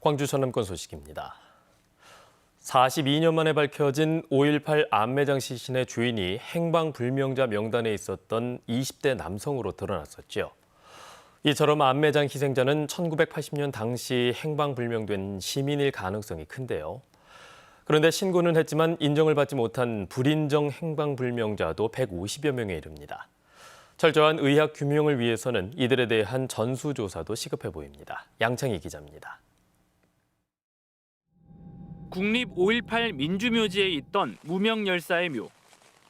광주 전남권 소식입니다. 42년 만에 밝혀진 5.18 암매장 시신의 주인이 행방불명자 명단에 있었던 20대 남성으로 드러났었죠. 이처럼 암매장 희생자는 1980년 당시 행방불명된 시민일 가능성이 큰데요. 그런데 신고는 했지만 인정을 받지 못한 불인정 행방불명자도 150여 명에 이릅니다. 철저한 의학 규명을 위해서는 이들에 대한 전수조사도 시급해 보입니다. 양창희 기자입니다. 국립 5.18 민주묘지에 있던 무명열사의 묘.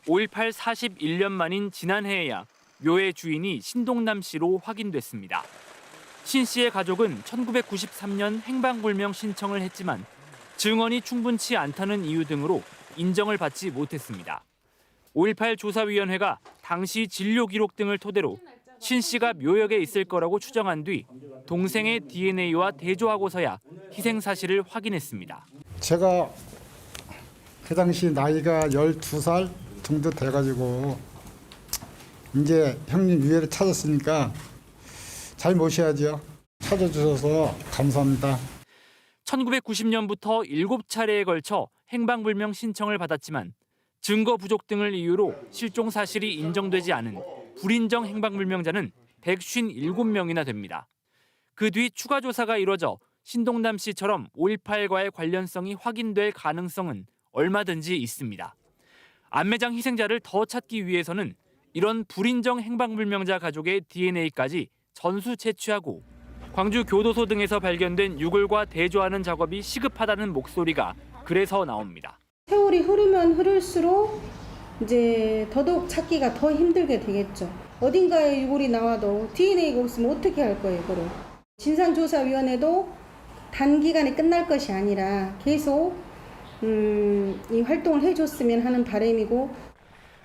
5.18 41년 만인 지난해에야 묘의 주인이 신동남 씨로 확인됐습니다. 신 씨의 가족은 1993년 행방불명 신청을 했지만 증언이 충분치 않다는 이유 등으로 인정을 받지 못했습니다. 5.18 조사위원회가 당시 진료 기록 등을 토대로 신 씨가 묘역에 있을 거라고 추정한 뒤 동생의 DNA와 대조하고서야 희생 사실을 확인했습니다. 제가 그 당시 나이가 12살 정도 돼가지고 이제 형님 유해를 찾았으니까 잘 모셔야죠. 찾아주셔서 감사합니다. 1990년부터 7차례에 걸쳐 행방불명 신청을 받았지만 증거 부족 등을 이유로 실종 사실이 인정되지 않은 불인정 행방불명자는 157명이나 됩니다. 그 뒤 추가 조사가 이뤄져 신동남 씨처럼 5.18과의 관련성이 확인될 가능성은 얼마든지 있습니다. 암매장 희생자를 더 찾기 위해서는 이런 불인정 행방불명자 가족의 DNA까지 전수 채취하고 광주 교도소 등에서 발견된 유골과 대조하는 작업이 시급하다는 목소리가 그래서 나옵니다. 세월이 흐르면 흐를수록 이제 더더욱 찾기가 더 힘들게 되겠죠. 어딘가에 유골이 나와도 DNA가 없으면 어떻게 할 거예요, 이거를. 진상조사위원회도 단기간에 끝날 것이 아니라 계속 이 활동을 해줬으면 하는 바람이고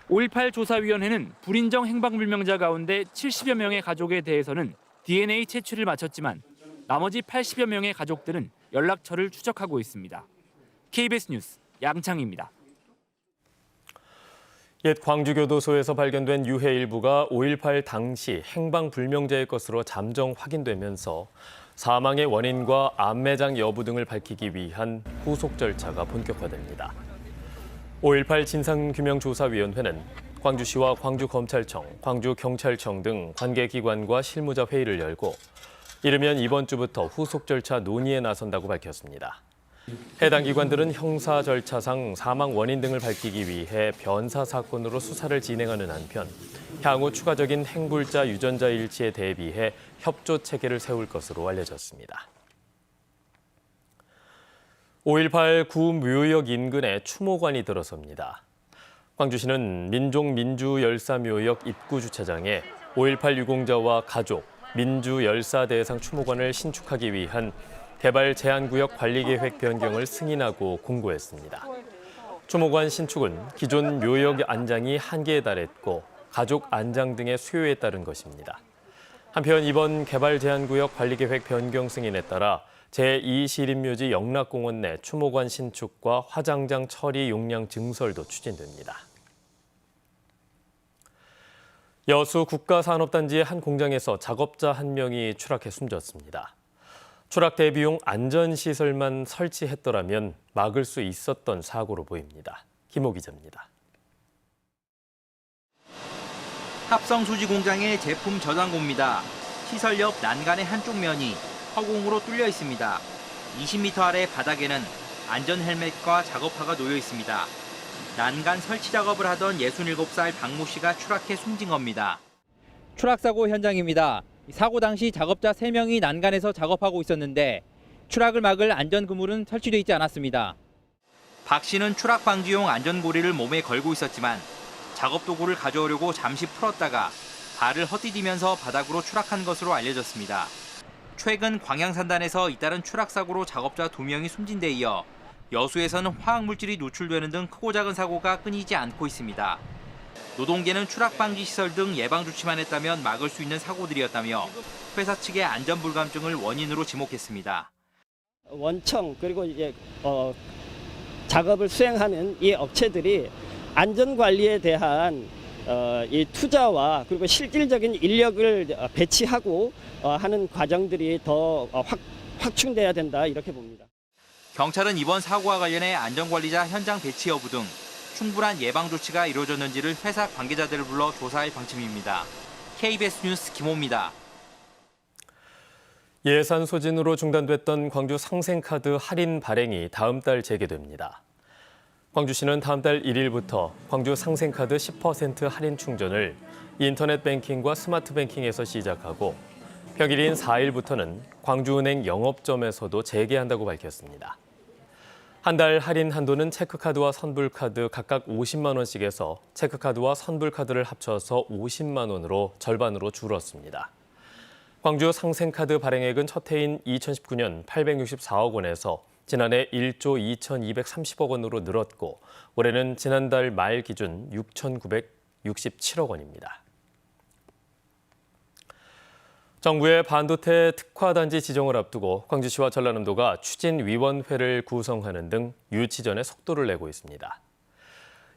5.18 조사위원회는 불인정 행방불명자 가운데 70여 명의 가족에 대해서는 DNA 채취를 마쳤지만 나머지 80여 명의 가족들은 연락처를 추적하고 있습니다. KBS 뉴스 양창희입니다. 옛 광주교도소에서 발견된 유해 일부가 5.18 당시 행방불명자의 것으로 잠정 확인되면서 사망의 원인과 암매장 여부 등을 밝히기 위한 후속 절차가 본격화됩니다. 5.18 진상규명조사위원회는 광주시와 광주검찰청, 광주경찰청 등 관계기관과 실무자 회의를 열고 이르면 이번 주부터 후속 절차 논의에 나선다고 밝혔습니다. 해당 기관들은 형사 절차상 사망 원인 등을 밝히기 위해 변사 사건으로 수사를 진행하는 한편 향후 추가적인 행불자 유전자 일치에 대비해 협조 체계를 세울 것으로 알려졌습니다. 5.18 구묘역 인근에 추모관이 들어섭니다. 광주시는 민족민주열사묘역 입구주차장에 5.18 유공자와 가족, 민주열사 대상 추모관을 신축하기 위한 개발 제한구역 관리계획 변경을 승인하고 공고했습니다. 추모관 신축은 기존 묘역 안장이 한계에 달했고 가족 안장 등의 수요에 따른 것입니다. 한편 이번 개발 제한구역 관리계획 변경 승인에 따라 제2시립묘지 영락공원 내 추모관 신축과 화장장 처리 용량 증설도 추진됩니다. 여수 국가산업단지의 한 공장에서 작업자 한 명이 추락해 숨졌습니다. 추락 대비용 안전시설만 설치했더라면 막을 수 있었던 사고로 보입니다. 김호 기자입니다. 합성수지 공장의 제품 저장고입니다. 시설 옆 난간의 한쪽 면이 허공으로 뚫려 있습니다. 20m 아래 바닥에는 안전 헬멧과 작업화가 놓여 있습니다. 난간 설치 작업을 하던 67살 박모 씨가 추락해 숨진 겁니다. 추락사고 현장입니다. 사고 당시 작업자 3명이 난간에서 작업하고 있었는데 추락을 막을 안전그물은 설치돼 있지 않았습니다. 박 씨는 추락 방지용 안전고리를 몸에 걸고 있었지만 작업 도구를 가져오려고 잠시 풀었다가 발을 헛디디면서 바닥으로 추락한 것으로 알려졌습니다. 최근 광양산단에서 잇따른 추락사고로 작업자 2명이 숨진 데 이어 여수에서는 화학물질이 노출되는 등 크고 작은 사고가 끊이지 않고 있습니다. 노동계는 추락 방지 시설 등 예방 조치만 했다면 막을 수 있는 사고들이었다며 회사 측의 안전 불감증을 원인으로 지목했습니다. 원청 그리고 이제 작업을 수행하는 이 업체들이 안전 관리에 대한 이 투자와 그리고 실질적인 인력을 배치하고 하는 과정들이 더 확충돼야 된다 이렇게 봅니다. 경찰은 이번 사고와 관련해 안전관리자 현장 배치 여부 등 충분한 예방 조치가 이루어졌는지를 회사 관계자들을 불러 조사할 방침입니다. KBS 뉴스 김호입니다. 예산 소진으로 중단됐던 광주 상생카드 할인 발행이 다음 달 재개됩니다. 광주시는 다음 달 1일부터 광주 상생카드 10% 할인 충전을 인터넷 뱅킹과 스마트 뱅킹에서 시작하고 평일인 4일부터는 광주은행 영업점에서도 재개한다고 밝혔습니다. 한 달 할인 한도는 체크카드와 선불카드 각각 50만 원씩에서 체크카드와 선불카드를 합쳐서 50만 원으로 절반으로 줄었습니다. 광주 상생카드 발행액은 첫 해인 2019년 864억 원에서 지난해 1조 2,230억 원으로 늘었고 올해는 지난달 말 기준 6,967억 원입니다. 정부의 반도체 특화단지 지정을 앞두고 광주시와 전라남도가 추진위원회를 구성하는 등 유치전에 속도를 내고 있습니다.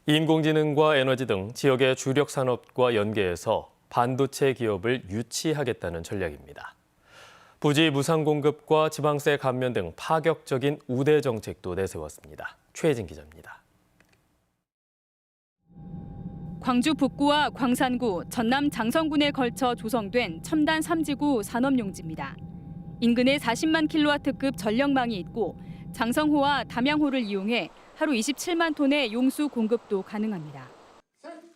인공지능과 에너지 등 지역의 주력 산업과 연계해서 반도체 기업을 유치하겠다는 전략입니다. 부지 무상 공급과 지방세 감면 등 파격적인 우대 정책도 내세웠습니다. 최혜진 기자입니다. 광주 북구와 광산구, 전남 장성군에 걸쳐 조성된 첨단 3지구 산업용지입니다. 인근에 40만 킬로와트급 전력망이 있고 장성호와 담양호를 이용해 하루 27만 톤의 용수 공급도 가능합니다.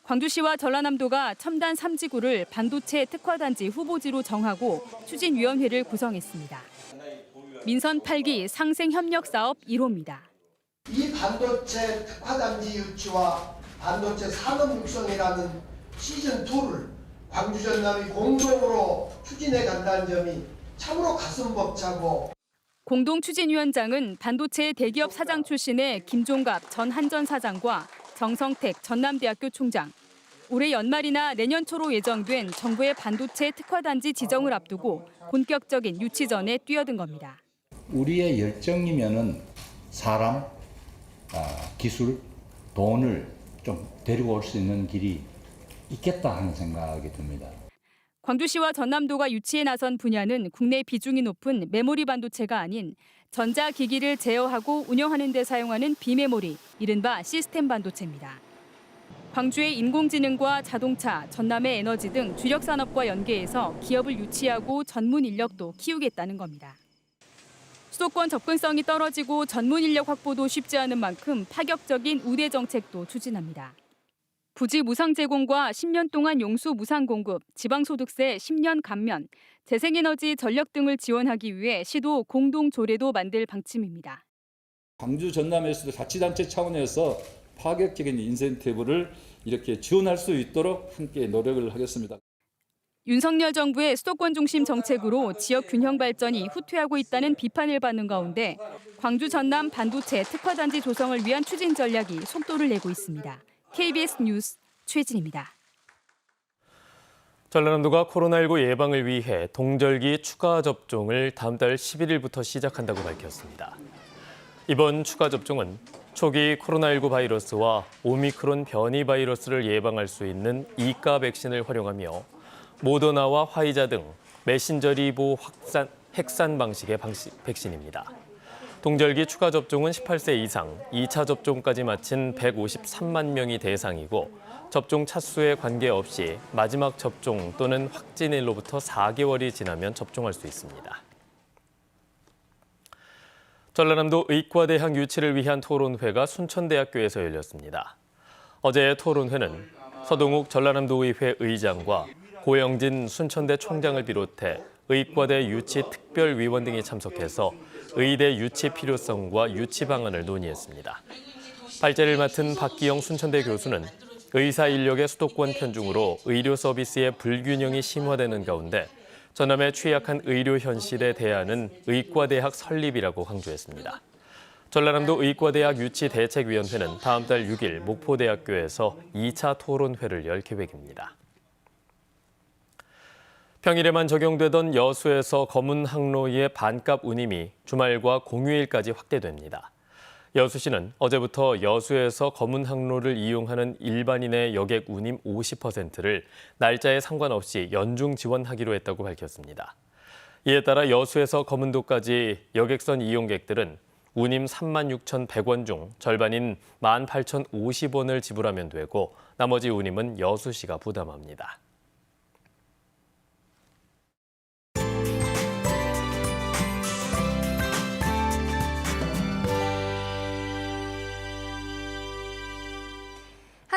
광주시와 전라남도가 첨단 3지구를 반도체 특화단지 후보지로 정하고 추진위원회를 구성했습니다. 민선 8기 상생협력사업 1호입니다. 이 반도체 특화단지 유치와 반도체 산업 육성이라는 시즌2를 광주 전남이 공동으로 추진해 간다는 점이 참으로 가슴 벅차고 공동추진위원장은 반도체 대기업 사장 출신의 김종갑 전 한전 사장과 정성택 전남대학교 총장. 올해 연말이나 내년 초로 예정된 정부의 반도체 특화단지 지정을 앞두고 본격적인 유치전에 뛰어든 겁니다. 우리의 열정이면은 사람, 기술, 돈을 좀 데리고 올 수 있는 길이 있겠다 하는 생각이 듭니다. 광주시와 전남도가 유치에 나선 분야는 국내 비중이 높은 메모리 반도체가 아닌 전자기기를 제어하고 운영하는 데 사용하는 비메모리, 이른바 시스템 반도체입니다. 광주의 인공지능과 자동차, 전남의 에너지 등 주력 산업과 연계해서 기업을 유치하고 전문 인력도 키우겠다는 겁니다. 수도권 접근성이 떨어지고 전문 인력 확보도 쉽지 않은 만큼 파격적인 우대 정책도 추진합니다. 부지 무상 제공과 10년 동안 용수 무상 공급, 지방소득세 10년 감면, 재생에너지 전력 등을 지원하기 위해 시도 공동 조례도 만들 방침입니다. 광주 전남에서도 자치단체 차원에서 파격적인 인센티브를 이렇게 지원할 수 있도록 함께 노력을 하겠습니다. 윤석열 정부의 수도권 중심 정책으로 지역 균형 발전이 후퇴하고 있다는 비판을 받는 가운데 광주 전남 반도체 특화단지 조성을 위한 추진 전략이 속도를 내고 있습니다. KBS 뉴스 최진입니다. 전라남도가 코로나19 예방을 위해 동절기 추가 접종을 다음 달 11일부터 시작한다고 밝혔습니다. 이번 추가 접종은 초기 코로나19 바이러스와 오미크론 변이 바이러스를 예방할 수 있는 이가 백신을 활용하며 모더나와 화이자 등 메신저 리보 핵산 방식의 백신입니다. 동절기 추가 접종은 18세 이상, 2차 접종까지 마친 153만 명이 대상이고 접종 차수에 관계없이 마지막 접종 또는 확진일로부터 4개월이 지나면 접종할 수 있습니다. 전라남도 의과대학 유치를 위한 토론회가 순천대학교에서 열렸습니다. 어제 토론회는 서동욱 전라남도의회 의장과 고영진 순천대 총장을 비롯해 의과대 유치 특별위원 등이 참석해서 의대 유치 필요성과 유치 방안을 논의했습니다. 발제를 맡은 박기영 순천대 교수는 의사 인력의 수도권 편중으로 의료 서비스의 불균형이 심화되는 가운데 전남의 취약한 의료 현실에 대안은 의과대학 설립이라고 강조했습니다. 전라남도 의과대학 유치대책위원회는 다음 달 6일 목포대학교에서 2차 토론회를 열 계획입니다. 평일에만 적용되던 여수에서 검은 항로의 반값 운임이 주말과 공휴일까지 확대됩니다. 여수시는 어제부터 여수에서 검은 항로를 이용하는 일반인의 여객 운임 50%를 날짜에 상관없이 연중 지원하기로 했다고 밝혔습니다. 이에 따라 여수에서 거문도까지 여객선 이용객들은 운임 36,100원 중 절반인 18,050원을 지불하면 되고 나머지 운임은 여수시가 부담합니다.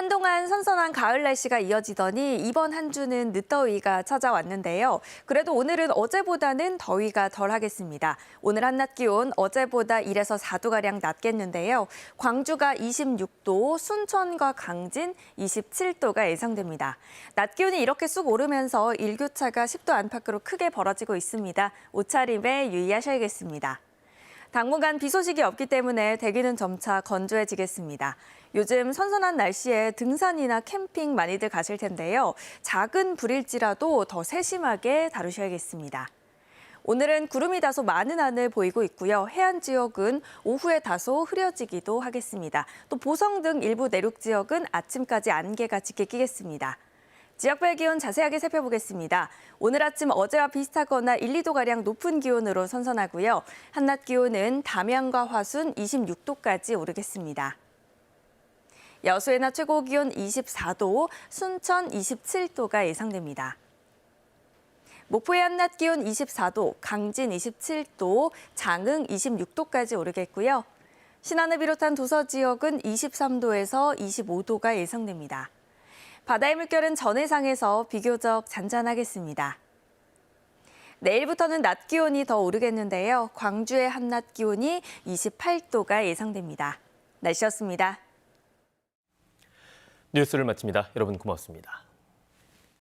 한동안 선선한 가을 날씨가 이어지더니 이번 한 주는 늦더위가 찾아왔는데요. 그래도 오늘은 어제보다는 더위가 덜하겠습니다. 오늘 한낮 기온 어제보다 1에서 4도가량 낮겠는데요. 광주가 26도, 순천과 강진 27도가 예상됩니다. 낮 기온이 이렇게 쑥 오르면서 일교차가 10도 안팎으로 크게 벌어지고 있습니다. 옷차림에 유의하셔야겠습니다. 당분간 비 소식이 없기 때문에 대기는 점차 건조해지겠습니다. 요즘 선선한 날씨에 등산이나 캠핑 많이들 가실 텐데요. 작은 불일지라도 더 세심하게 다루셔야겠습니다. 오늘은 구름이 다소 많은 하늘 보이고 있고요. 해안 지역은 오후에 다소 흐려지기도 하겠습니다. 또 보성 등 일부 내륙 지역은 아침까지 안개가 짙게 끼겠습니다. 지역별 기온 자세하게 살펴보겠습니다. 오늘 아침 어제와 비슷하거나 1, 2도가량 높은 기온으로 선선하고요. 한낮 기온은 담양과 화순 26도까지 오르겠습니다. 여수의 낮 최고 기온 24도, 순천 27도가 예상됩니다. 목포의 한낮 기온 24도, 강진 27도, 장흥 26도까지 오르겠고요. 신안을 비롯한 도서 지역은 23도에서 25도가 예상됩니다. 바다의 물결은 전해상에서 비교적 잔잔하겠습니다. 내일부터는 낮 기온이 더 오르겠는데요. 광주의 한낮 기온이 28도가 예상됩니다. 날씨였습니다. 뉴스를 마칩니다. 여러분 고맙습니다.